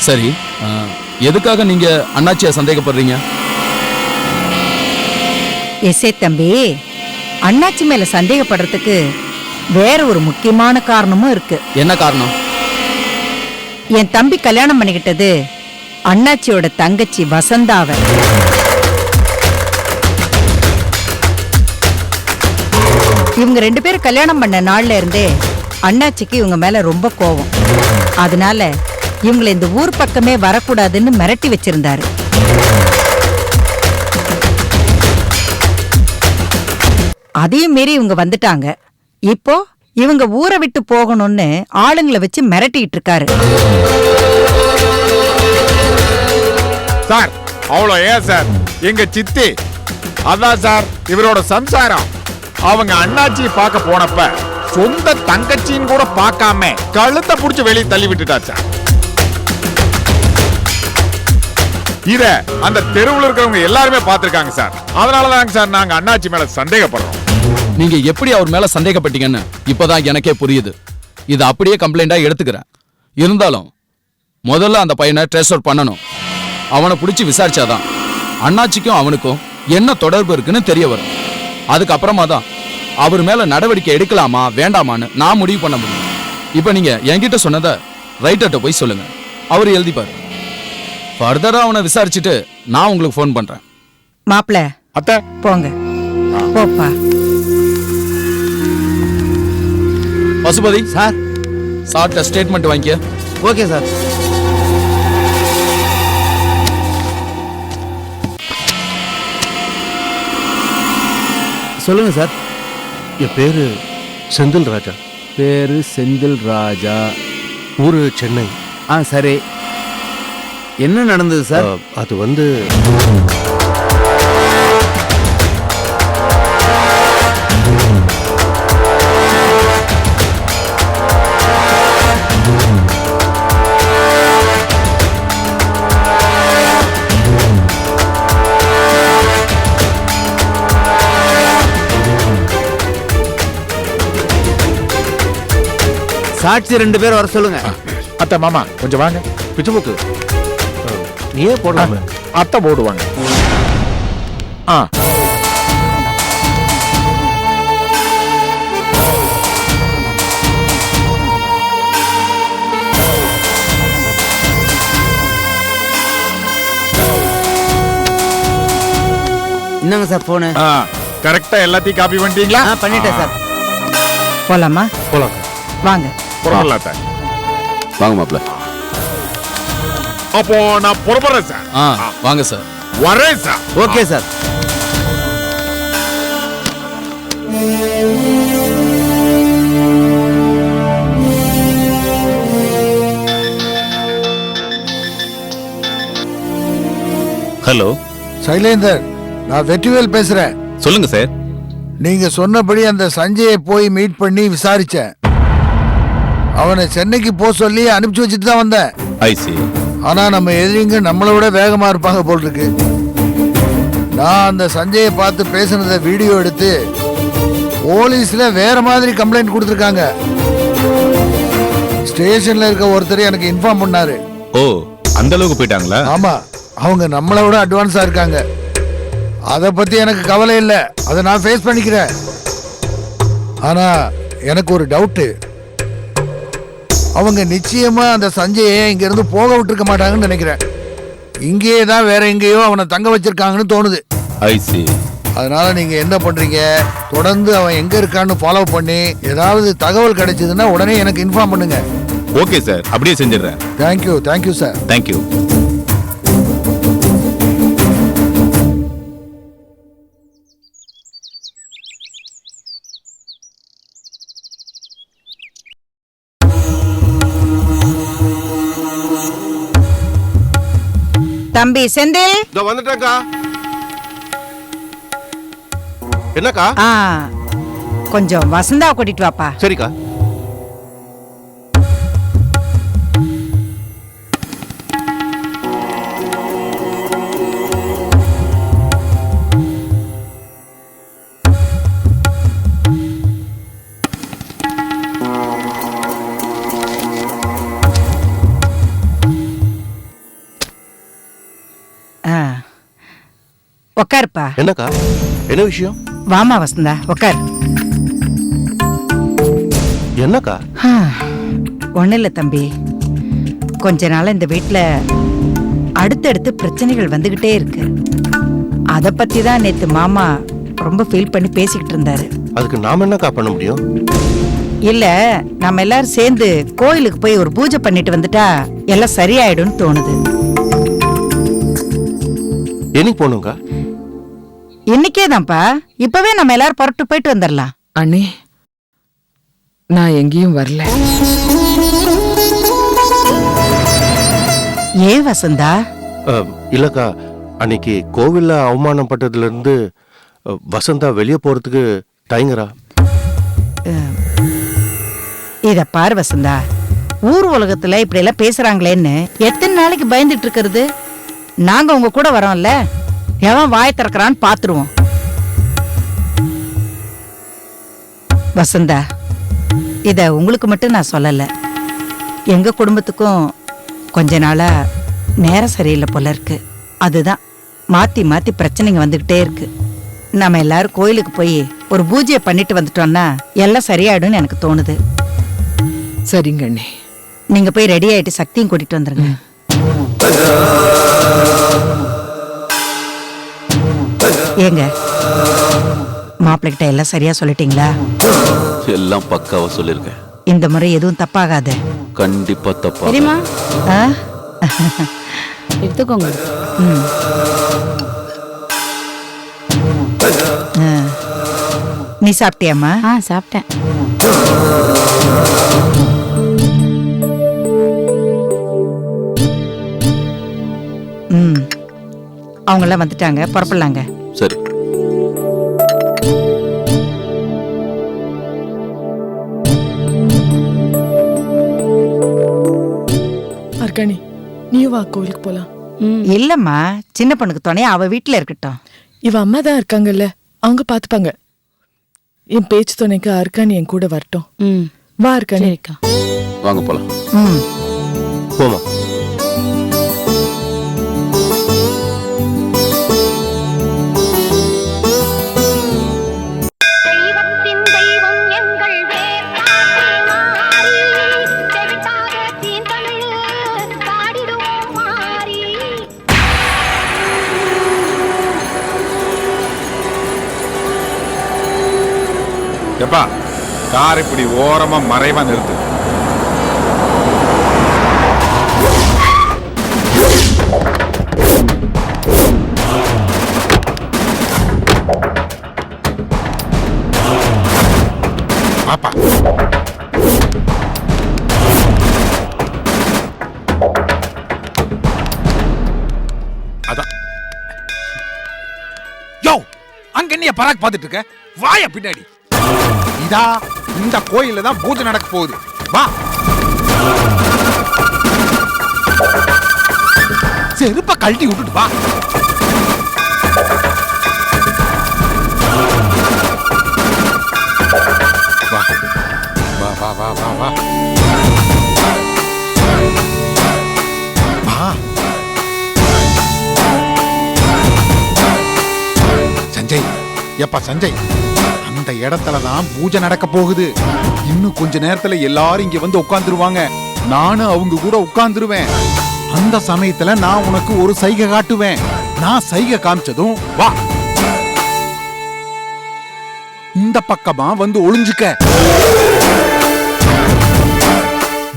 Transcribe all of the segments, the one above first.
சரி, எதுக்காக நீங்க அண்ணாச்சியை சந்தேகப்படுறீங்க? எஸ்ஏ தம்பி, அண்ணாச்சி மேல சந்தேகப்படுறதுக்கு வேற ஒரு முக்கியமான காரணமும் இருக்கு. என்ன காரணம்? என் தம்பி கல்யாணம் பண்ணிக்கிட்டது அண்ணாச்சியோட தங்கச்சி வசந்தாவ. இவங்க 2 பேரும் கல்யாணம் பண்ண நாள்ல இருந்தே அண்ணாச்சிக்கு இவங்க மேல ரொம்ப கோவம். அதனால இவங்களை இந்த ஊர் பக்கமே வரக்கூடாதுன்னு மிரட்டி வச்சிருந்தாரு. அதையும் மீறி இவங்க வந்துட்டாங்க. இப்போ இவங்க ஊரை விட்டு போகணும்னு ஆளுங்களை வச்சு மிரட்டிட்டு இருக்காரு. சார் அவ்வளோ ஏன் சார், எங்க சித்தி அதான் சார் இவரோட சம்சாரம். அவங்க அண்ணாச்சியை பார்க்க போனப்ப சொந்த தங்கச்சின்னு கூட பார்க்காம கழுத்தை புடிச்சு வெளியே தள்ளி விட்டுட்டா சார். இத அந்த தெருவில் இருக்கிறவங்க எல்லாருமே பார்த்திருக்காங்க சார். அதனாலதாங்க சார் நாங்க அண்ணாச்சி மேல சந்தேகப்படுறோம். நீங்க எப்படி அவர் மேல சந்தேகப்பட்டீங்கன்னு இப்பதான் எனக்கே புரியுது. இது அப்படியே கம்ப்ளைண்டா எடுத்துக்கிறேன். இருந்தாலும் முதல்ல அந்த பையனை ட்ரேஸ் அவுட் பண்ணணும். அவனை பிடிச்சி விசாரிச்சாதான் அண்ணாச்சிக்கும் அவனுக்கும் என்ன தொடர்பு இருக்குன்னு தெரிய வரும். அதுக்கப்புறமா தான் அவர் மேல நடவடிக்கை எடுக்கலாமா வேண்டாமான்னு நான் முடிவு பண்ண முடியும். இப்ப நீங்க என்கிட்ட சொன்னதை ரைட்டர்ட்ட போய் சொல்லுங்க, அவர் எழுதிப்பாரு. ஃபர்தரா அவனை விசாரிச்சுட்டு நான் உங்களுக்கு ஃபோன் பண்றேன். மாப்பிள அத்தை போங்க, போப்பா. பசுபதி சார், சார்ட்ட ஸ்டேட்மெண்ட் வாங்கிக்க. Okay sir. சொல்லுங்க சார். என் பேரு செந்தில் ராஜா. பேரு செந்தில் ராஜா, ஊரு சென்னை. சரி. என்ன நடந்தது சார்? அது வந்து சாட்சி 2 பேர் வர சொல்லுங்க. அத்தை மாமா கொஞ்சம் வாங்க. பிச்சுமுக்கு நீயே போடலாமே. அத்தை போடுவாங்க. என்னங்க சார் போனு? கரெக்டா எல்லாத்தையும் காப்பி பண்ணிட்டீங்களா? பண்ணிட்டேன் சார். போலாமா? போலாம். வாங்க. புறப்படலாத்த. வாங்க மாப்ள. அப்போ நான் புறப்படுறேன் சார். வாங்க சார். வரேன் sir. Okay sir. Hello Sylendra, நான் வெற்றிவேல் பேசுறேன். சொல்லுங்க சார். நீங்க சொன்னபடி அந்த சஞ்சயை போய் மீட் பண்ணி விசாரிச்சேன். அவனை சென்னைக்கு போக சொல்லி அனுப்பிச்சு வச்சுட்டு தான் வந்தேன். ஐ சி. ஆனா நம்ம எதிரிங்க நம்மளை விட வேகமா இருப்பாங்க போல் இருக்கு. நான் அந்த சஞ்சயை பார்த்து பேசுனதை வீடியோ எடுத்து போலீஸ்ல வேற மாதிரி கம்ப்ளைண்ட் கொடுத்துருக்காங்க. ஸ்டேஷன்ல இருக்க ஒருத்தர் எனக்கு இன்ஃபார்ம் பண்ணாரு. ஓ, அந்த அளவுக்கு போயிட்டாங்களா? ஆமா, அவங்க நம்மளை விட அட்வான்ஸா இருக்காங்க. அதை பத்தி எனக்கு கவலை இல்லை, அதை நான் ஃபேஸ் பண்ணிக்கிறேன். ஆனா எனக்கு ஒரு டவுட்டு. அவங்க நிச்சயமா அந்த சஞ்சயை இங்க இருந்து போக விட்டுருக்க மாட்டாங்கன்னு நினைக்கிறேன். இங்கேயே தான் வேற எங்கேயோ அவனை தங்க வச்சிருக்காங்கன்னு தோணுது. ஐ சி. அதனால நீங்க என்ன பண்றீங்க, தொடர்ந்து அவன் எங்க இருக்கான்னு ஃபாலோ பண்ணி ஏதாவது தகவல் கிடைச்சதுன்னா உடனே எனக்கு இன்ஃபார்ம் பண்ணுங்க. ஓகே சார், அப்படியே செஞ்சிடுறேன். தேங்க்யூ. Thank you sir. தேங்க்யூ. தம்பி செந்தில். இதோ வந்துட்டேன்க்கா. என்னக்கா? கொஞ்சம் வசந்தாவை கூட்டிட்டு வாப்பா. சரிக்கா. உட்காருப்பா. என்னக்கா என்ன விஷயம்? வாமா வசந்தா, உட்கார். என்னக்கா? ஒன்னும் இல்ல தம்பி, கொஞ்ச நாள் இந்த வீட்டுல அடுத்தடுத்து பிரச்சனைகள் வந்துகிட்டே இருக்கு. அத பத்தி தான் நேத்து மாமா ரொம்ப ஃபீல் பண்ணி பேசிக்கிட்டு இருந்தாரு. அதுக்கு நாம என்னக்கா பண்ண முடியும்? இல்ல, நம்ம எல்லாரும் சேர்ந்து கோயிலுக்கு போய் ஒரு பூஜை பண்ணிட்டு வந்துட்டா எல்லாம் சரியாயிடும்னு தோணுது. என்னைக்கு போகணுங்கா? இன்னைக்கே தான்ப்பா. இப்பவே நம்ம எல்லாரும் புறப்பட்டு போயிட்டு வந்துடலாம். அண்ணே, நான் எங்கேயும் வரல. ஏன் வசந்தா? இல்லக்கா, அன்னைக்கு கோவில்ல அவமானப்பட்டதுல இருந்து வசந்தா வெளியே போறதுக்கு தயங்குறா. இத பாரு வசந்தா, ஊர் உலகத்துல இப்படி எல்லாம் பேசுறாங்களேன்னு எத்தனை நாளைக்கு பயந்துட்டு இருக்கிறது? நாங்க உங்க கூட வரோம்ல, எவன் வாய் திறக்கிறான்னு பாத்துருவோம். வசந்தா, இத உங்களுக்கு மட்டும் நான் சொல்லல, எங்க குடும்பத்துக்கும் கொஞ்ச நாளா நேரம் சரியில்லை போல இருக்கு. அதுதான் மாத்தி மாத்தி பிரச்சனைங்க வந்துகிட்டே இருக்கு. நம்ம எல்லாரும் கோயிலுக்கு போய் ஒரு பூஜையை பண்ணிட்டு வந்துட்டோம்னா எல்லாம் சரியாயிடும்னு எனக்கு தோணுது. சரிங்க அண்ணே. நீங்க போய் ரெடி ஆயிட்டு சக்தியும் கூட்டிட்டு வந்துருங்க. ஏங்க, மாப்பிள்ளைகிட்ட எல்லாம் சரியா சொல்லிட்டீங்களா? எல்லாம் பக்காவா சொல்லிருக்கேன். இந்த முறை எதுவும் தப்பாகாத. கண்டிப்பா தப்பா. சரிம்மா, ஆ? எடுத்துக்கோங்க. ம். ஆ. நீ சாப்பிட்டியாம்மா? சாப்பிட்டேன். ம். அவங்கெல்லாம் வந்துட்டாங்க, புறப்படலாங்க. சரி. அர்க்காணி, நீயும் வா, கோயிலுக்கு போலாம். இல்லம்மா, சின்ன பொண்ணுக்கு துணையா அவ வீட்டுல இருக்கட்டும். இவ அம்மா தான் இருக்காங்கல்ல, அவங்க பாத்துப்பாங்க. என் பேச்சு துணைக்கு அர்க்காணி என் கூட வரட்டும். வா அர்க்காணி. வாங்க போலாம். ம். போமா. எப்பா, கார் இப்படி ஓரமா மறைவா நிறுத்து. பாப்பா, அதான். யோ, அங்க என்ன பராக் பார்த்துட்டு இருக்க? வாயா பின்னாடி. இதா, இந்த கோயில்ல தான் பூஜை நடக்க போகுது. வா. செருப்ப கழட்டி விட்டுட்டு வா. வா வா வா வா வா வா வா. சஞ்சய், எப்பா சஞ்சய், அந்த இடத்துல தான் பூஜை நடக்க போகுது. இன்னும் கொஞ்ச நேரத்துல எல்லாரும் இங்க வந்து உட்கார்ந்துருவாங்க. நானும் அவங்க கூட உட்கார்ந்துருவேன். அந்த சமயத்துல நான் உனக்கு ஒரு சைகை காட்டுவேன். நான் சைகை காமிச்சதும் வா, இந்த பக்கமா வந்து ஒளிஞ்சுக்க.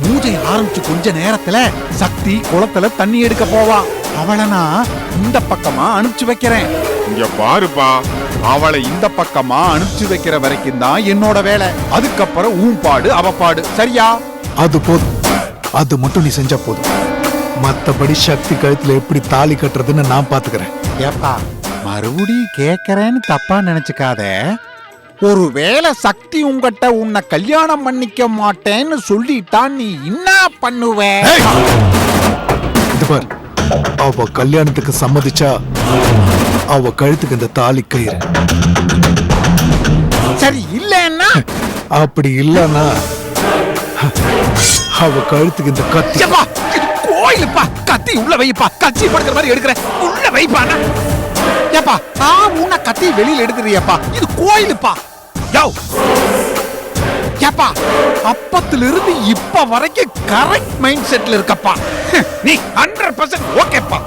பூஜை ஆரம்பிச்சு கொஞ்ச நேரத்துல சக்தி குளத்துல தண்ணி எடுக்க போவா. அவளை நான் இந்த பக்கமா அனுப்பிச்சு வைக்கிறேன். இங்க பாருப்பா, அவளை இந்த பக்கமா அனுப்பிச்சு வைக்கிற வரைக்கும் தான் என்னோட வேலை. அதுக்கப்புறம் ஊம்பாடு அவப்பாடு. சரியா? அது போதும், அது மட்டும் நீ செஞ்சா போதும். மத்தபடி சக்தி கழுத்துல எப்படி தாலி கட்டுறதுன்னு நான் பாத்துக்கிறேன். ஏப்பா, மறுபடியும் கேக்குறேன்னு தப்பா நினைச்சுக்காத. ஒருவேளை சக்தி உங்ககிட்ட உன்னை கல்யாணம் பண்ணிக்க மாட்டேன்னு சொல்லிட்டா நீ என்ன பண்ணுவ? இது பார், அவ கல்யாணத்துக்கு சம்மதிச்சா அவ கழுத்துக்கு இந்த தாலி கயிறு. சரி இல்லன்னா? அப்படி இல்லன்னா அவ கழுத்துக்கு இந்த கத்தி. கோயிலுப்பா, கத்தி உள்ள வைப்பா. கட்சி படுக்கிற மாதிரி எடுக்கிற, உள்ள வைப்பானா? ஏப்பா உன்னை கத்தி வெளியில எடுக்கிறியப்பா, இது கோயிலுப்பா. யோ ஏப்பா, அப்பத்துல இருந்து இப்ப வரைக்கும் கரெக்ட் மைண்ட் செட்ல இருக்கப்பா. நீ 100% ஓகேப்பா.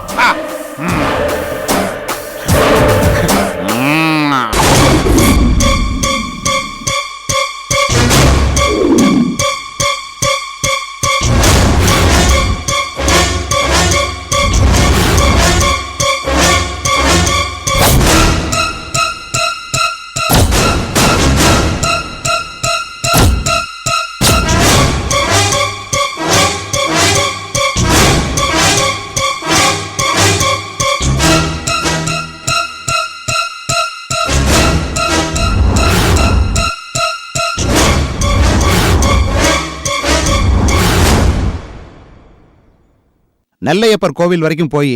நெல்லையப்பர் கோவில் வரைக்கும் போய்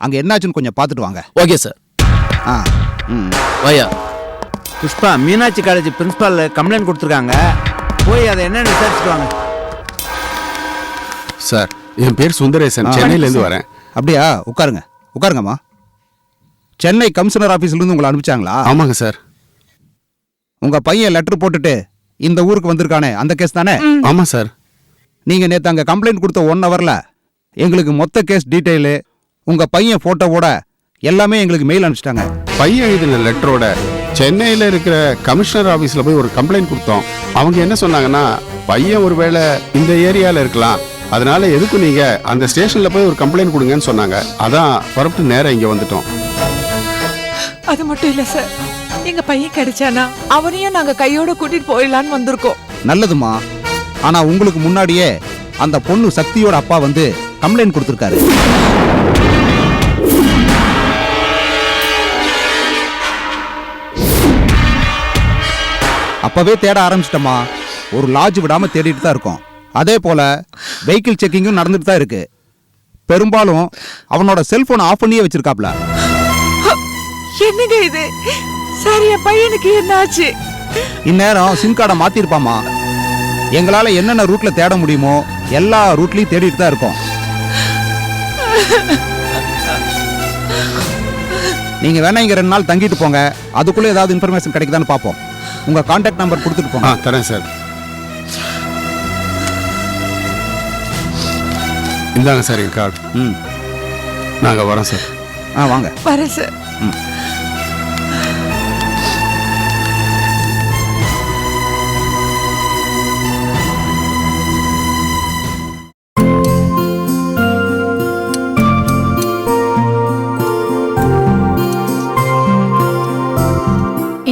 அங்க என்னாச்சுன்னு கொஞ்சம் பார்த்துட்டு வாங்க. Okay sir. ஆ ம். வாயா. Pushpa, Meenakshi college principal complaint கொடுத்துருக்காங்க, போய் அதை என்னன்னு விசாரிச்சுட்டு வாங்க. சார், என் பேர் சுந்தரேசன், சென்னையிலேருந்து வரேன். அப்படியா? உட்காருங்க உட்காருங்கம்மா. சென்னை கமிஷனர் ஆஃபீஸ்லேருந்து உங்களை அனுப்பிச்சாங்களா? ஆமாங்க சார். உங்க பையன் லெட்டர் போட்டுட்டு இந்த ஊருக்கு வந்திருக்கானே, அந்த கேஸ் தானே? ஆமாம் சார். நீங்க நேற்று அங்கே கம்ப்ளைண்ட் கொடுத்த 1 ஹவர்ல எங்களுக்கு மொத்த கேஸ் டீட்டெயிலு, உங்க பையன் போட்டோவோட எல்லாமே எங்களுக்கு மெயில் அனுப்பிச்சிட்டாங்க. பையன் எழுதின லெட்டரோட சென்னையில் இருக்கிற கமிஷனர் ஆஃபீஸில் போய் ஒரு கம்ப்ளைண்ட் கொடுத்தோம். அவங்க என்ன சொன்னாங்கன்னா, பையன் ஒருவேளை இந்த ஏரியாவில் இருக்கலாம், அதனால எதுக்கும் நீங்க அந்த ஸ்டேஷன்ல போய் ஒரு கம்ப்ளைண்ட் கொடுங்கன்னு சொன்னாங்க. அதான் புறப்பட்டு நேரா இங்க வந்துட்டோம். அது மட்டும் இல்ல சார், எங்க பையன் கிடைச்சானா அவனையும் நாங்க கையோட கூட்டிட்டு போயிடலான்னு வந்திருக்கோம். நல்லதுமா. ஆனா உங்களுக்கு முன்னாடியே அந்த பொண்ணு சக்தியோட அப்பா வந்து கம்ப்ளைண்ட் கொடுத்துருக்காரு. அப்பவே தேட ஆரம்பிச்சிட்டோமா. ஒரு லாட்ஜ் விடாம தேடிட்டு தான் இருக்கோம். அதே போல வெஹிக்கிள் செக்கிங்கும் நடந்துட்டு தான் இருக்கு. பெரும்பாலும் அவனோட செல்போன் ஆஃப் பண்ணியே வச்சிருக்காப்ல. என்னங்க இது? சார், என் பையனுக்கு என்ன ஆச்சு? இந்நேரம் சிம் கார்டை மாத்திருப்பாமா. எங்களால என்னென்ன ரூட்ல தேட முடியுமோ எல்லா ரூட்லயும் தேடிட்டு தான் இருக்கோம். நீங்க வேணா இங்க 2 நாள் தங்கிட்டு போங்க, அதுக்குள்ள ஏதாவது இன்ஃபர்மேஷன் கிடைக்குதான்னு பார்ப்போம். உங்க கான்டாக்ட் நம்பர் கொடுத்துட்டு போங்க. தரேன் சார். இந்தாங்க சார் என் கார்டு. நாங்க வரோம் சார். வாங்க. வரேன் சார்.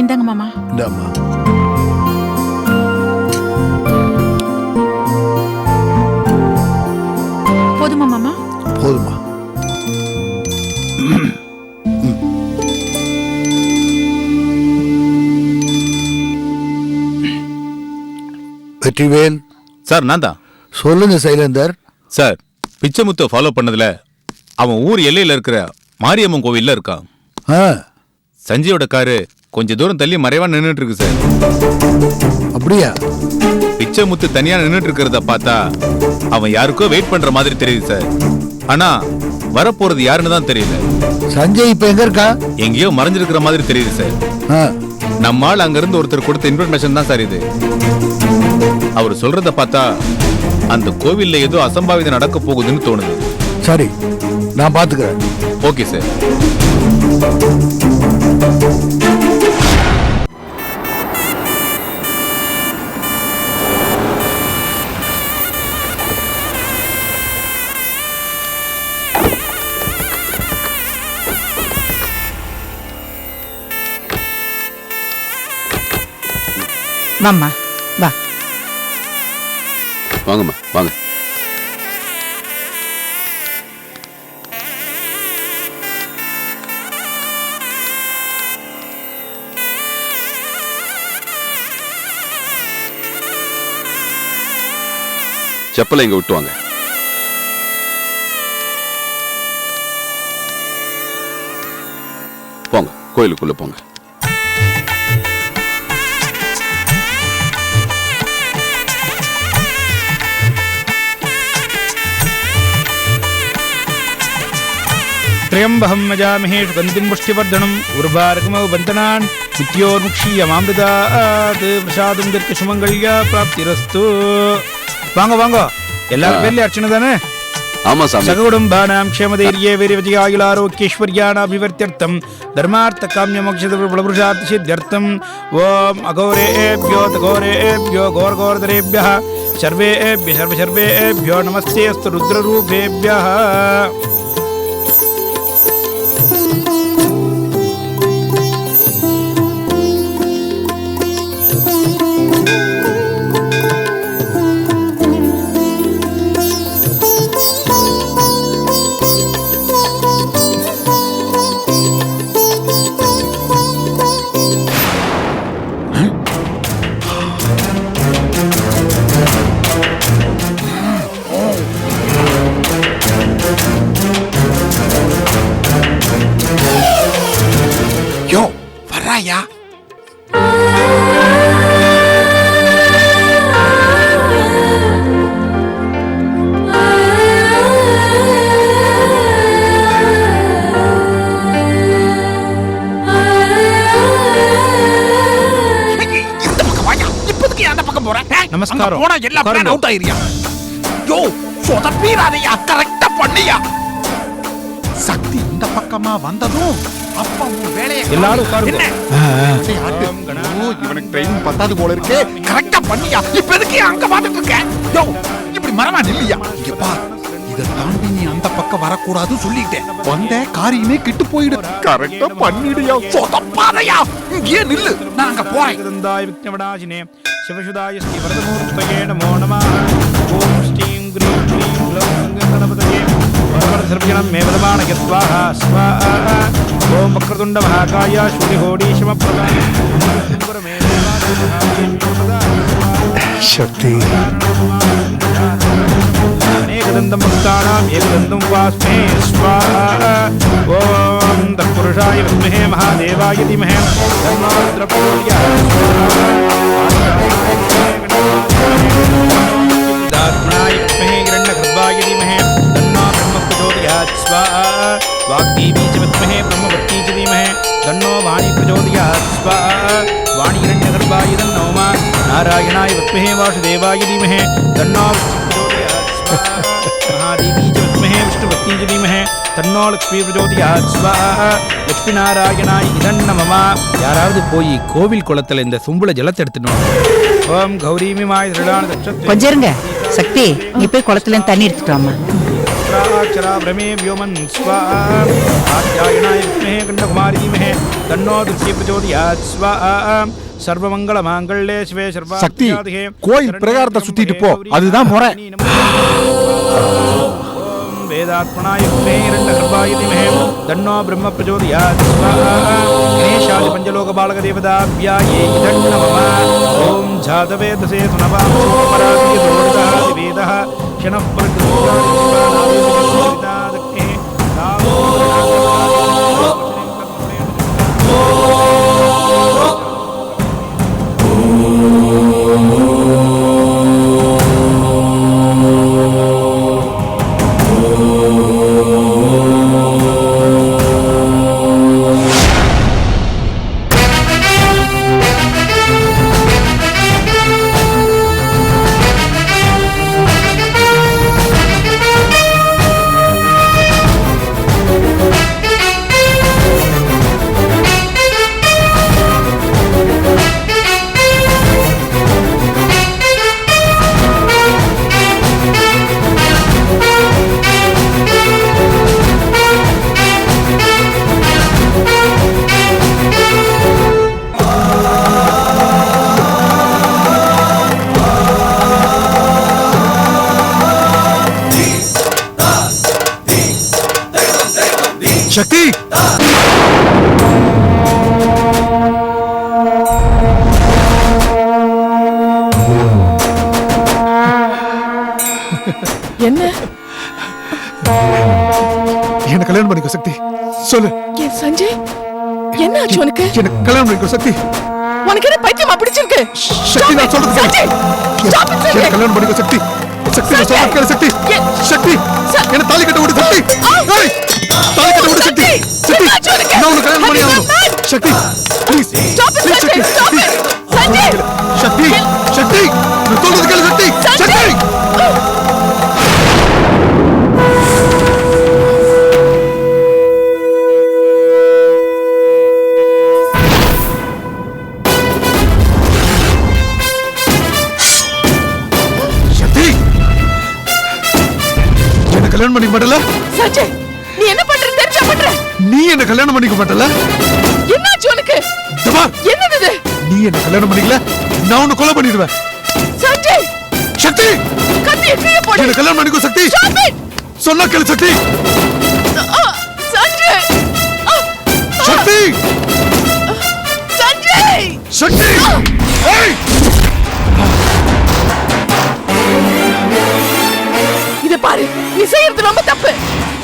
இந்தாங்க மாமா. இந்தாம்மா. போதுமா மாமா? போதுமா. வெற்றிவேல் சார், நான் தான். சொல்லுங்க சைலேந்தர். சார், பிச்சைமுத்தை ஃபாலோ பண்ணதுல அவன் ஊர் எல்லையில இருக்கிற மாரியம்மன் கோவில்ல இருக்கான். ஆ, சஞ்சயோட காரு கொஞ்ச தூரம் தள்ளி மறைவா நின்னுட்டு இருக்கு சார். அப்படியா? பிச்சைமுத்து தனியா நின்னுட்டு இருக்கிறத பார்த்தா அவன் யாருக்கோ வெயிட் பண்ற மாதிரி தெரியுது சார். ஆனா வரப்போறது யாருன்னு தான் தெரியல. சஞ்சய் இப்ப எங்க இருக்கா? எங்கேயோ மறைஞ்சிருக்கிற மாதிரி தெரியுது சார். ஆ, நம்மால் அங்கிருந்து ஒருத்தர் கொடுத்த இன்ஃபர்மேஷன் தான் சார் இது. அவர் சொல்றத பார்த்தா அந்த கோவில்ல ஏதோ அசம்பாவிதம் நடக்க போகுதுன்னு தோணுது. சரி, நான் பாத்துக்கிறேன். Okay sir. வாம்மா வா. வாங்கம்மா வாங்க. செப்பலை இங்க விட்டு வாங்க. போங்க, கோயிலுக்குள்ள போங்க. त्र्यम्बकं यजामहे सुगन्धिं पुष्टिवर्धनम् उर्वारुकमिव बन्धनान् मृत्योर्मुक्षीयमामृतात् प्रसादं दीर्घसुमङ्गल्य प्राप्तिरस्तु. வாங்க வாங்க, எல்லாரும் பேர்ல அர்ச்சனை தானே? ஆமா சாமி. சககுடும்பானாம் க்ஷேமதைர்யே வீரவிஜயாகிலாரோக்கியேஸ்வர்யானாபிவர்த்தியர்த்தம் தர்மார்த்த காமிய மோக்ஷத பலபுருஷார்த்த சித்தியர்த்தம் ஓம் அகோரேभ्यो தகோரேभ्यो கோர்கோர்தரேभ्यः सर्वेभ्यो नमस्ते अस्तु रुद्ररूपेभ्यः. யோ வர்றாயா? நமஸ்காரம். போனா எல்லா பிளான் அவுட் ஆயிரியா? யோ சொதப்பீராதையா, கரெக்டா பண்ணியா. சக்தி இந்த பக்கமா வந்ததும் அப்பா உன் வேலையை எல்லாரும் உட்காருங்க. இவனுக்கு ட்ரெயின் பத்தாது போல இருக்கே, கரெக்டா பண்ணியா. இப்ப எதுக்கு அங்க பாத்துட்டு இருக்க? யோ இப்படி மரமா நில்லையா. இங்க பார், இத தாண்டி நீ அந்த பக்கம் வரக்கூடாது சொல்லிட்டேன். வந்த காரியமே கிட்டு போயிடு. கரெக்டா பண்ணிடுயா. சொதப்பாதையா, இங்கே நில்லு, நான் அங்க போறேன். விக்னவடாசினே சிவசுதாய ஸ்ரீ வரதமூர்த்தயே நமோ நமः. ஓம் ஸ்ரீம் க்ரீம் க்ரீம் க்ளௌம் கணபதயே வரவரசர்வஜனம் மே வதமான யத்வாஹா ஸ்வாஹா. ஓம் வக்ரதுண்ட மகாகாய சூரிஹோடி சமப்ரபா. சக்தி अनेकदन्तं भक्तानाम् एकदन्तं वास्मे स्वाहा. ॐ तत्पुरुषाय विद्महे महादेवाय धीमहि तन्नो रुद्रः प्रचोदयात्. दात्मनाय विद्महे हिरण्यगर्भाय धीमहि तन्नो ब्रह्म प्रचोदयात्. स्वाहा. वाग्देवी च विद्महे ब्रह्मवती च धीमहि तन्नो वाणी प्रचोदयात्. स्वाहा. वाणी हिरण्यगर्भाय तन्नो नारायणाय विद्महे वासुदेवाय धीमहि तन्नो महादेवी च विद्महे विष्णुपत्नी च धीमहि तन्नो लक्ष्मी प्रचोदयात्. स्वाहा. लक्ष्मी नारायणाय இதன்னமம. யாராவது போய் கோவில் குளத்துல இந்த சொம்புல ஜலத்தை எடுத்துட்டு ஓம் கௌரிமிமாய் திருடான தட்சத்ரே. கொஞ்சம் இருங்க சக்தி, நீ போய் குளத்துல இருந்து தண்ணி எடுத்துட்டு வாமா. அக்ஷரா பிரமே व्योमन् स्वाहा. ஆத்யாயனாய வித்மஹே கண்டகுமாரி தீமஹி தன்னோ துர்கை பிரச்சோதயாத். स्वाहा. சர்வமங்கள மாங்கல்யே சிவே சர்வ சக்தி, கோயில் பிரகாரத்தை சுத்திட்டு போ, அதுதான் முறை. வேதாத்மனாய வித்மஹே இரண்டகர்பாய தீமஹி தன்னோ பிரம்ம பிரச்சோதயாத். स्वाहा. கணேஷாதி பஞ்சலோக பாலக தேவதாப்யாயே இதன்னமம. ஓம் ஜாதவேதசே சுனவாம் பராதிய தோர்தா வேதः க்ஷணः பிரகிருத்யாதிஸ்வநாதே ராமோ. சக்தி என்ன? என்ன கல்யாணம் பண்ணிக்கோ சக்தி, சொல்லு. ஏன் சஞ்சய், என்ன ஆச்சு உனக்கு? என்ன கல்யாணம் பண்ணிக்கோ சக்தி. உனக்கு என்ன பைத்தியமா பிடிச்சிருக்கு? சக்தி, நான் சொல்றது சஞ்சய், stop it, என்ன சஞ்சய். கல்யாணம் பண்ணிக்கோ சக்தி. சக்தி, நான் சொல்றது கேளு சக்தி. சக்தி, என்ன தாலி கட்ட விடு சக்தி. ஏய், தாலி கட்ட விடு சக்தி. சக்தி சக்தி என்னாச்சு உனக்கு? நான் உனக்கு கல்யாணம் பண்ணி ஆகணும் Shakti please Stop it, Sanjay! Stop it! Sanjay! Shakti Shakti நான் சொல்றது கேளு சக்தி Sanjay! சக்தி சக்தி என்ன கல்யாணம் பண்ணிக்க மாட்டல சஞ்சய், நீ என்ன பண்ற தெரிஞ்சா பண்ற? நீ என்ன கல்யாணம் பண்ணிக்க மாட்டல என்னாச்சு உனக்கு? என்னது இது? நீ என்ன கல்யாணம் பண்ணிக்கல நான் உன்னை கொலை பண்ணிடுவேன் சஞ்சய், சக்தி கத்திய கீழே போடு. என்ன கல்யாணம் பண்ணிக்கோ சக்தி Stop it! சொன்னா கேளு சக்தி சஞ்சய்! சக்தி சஞ்சய்! சக்தி ஏய் இத பாரு, நீ செய்யறது ரொம்ப தப்பு.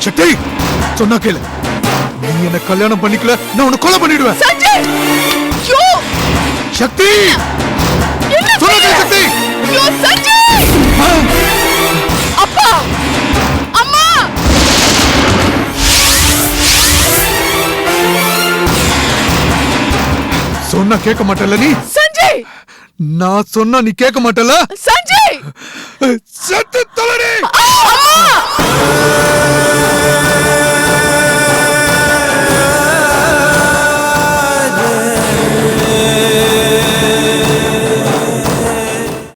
சக்தி சொன்னா கேளு நீ என்ன கல்யாணம் பண்ணிக்கல நான் உன்னை கொலை பண்ணிடுவேன் சஞ்சய்! யோ! சக்தி என்ன சொன்னா செய்யற? கேளு சக்தி யோ சஞ்சய்! அப்பா! அம்மா! சொன்னா கேட்க மாட்டல நீ சஞ்சய்! நான் சொன்னா நீ கேட்க மாட்டல சஞ்சய்! சத்து தொலைடி அம்மா!